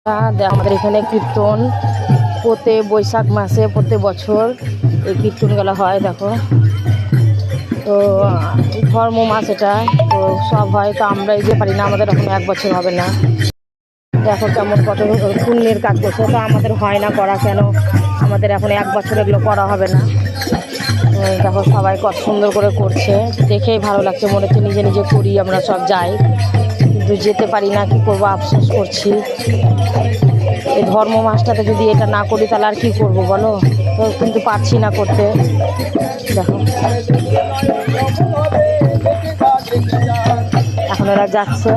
আমাদের এখানে কীর্তন প্রতি বৈশাখ মাসে প্রতি বছর এই কীর্তনগুলো হয়। দেখো তো ধর্ম মাস এটা, তো সব হয়, তো আমরা এই যে পারি না, আমাদের এখন 1 বছর হবে না। দেখো কেমন কত পুণ্যের কাজ করছে, তো আমাদের হয় না করা, কেন আমাদের এখন 1 বছর এগুলো করা হবে না। দেখো সবাই কত সুন্দর করে করছে, দেখেই ভালো লাগছে, মনে হচ্ছে নিজে নিজে করি, আমরা সব যাই কিন্তু যেতে পারি না, কি করবো, আফসোস করছি। এই ধর্ম মাসটাতে যদি এটা না করি তাহলে আর কি করবো বলো, তো কিন্তু পারছি না করতে। দেখো এখন এরা যাচ্ছে।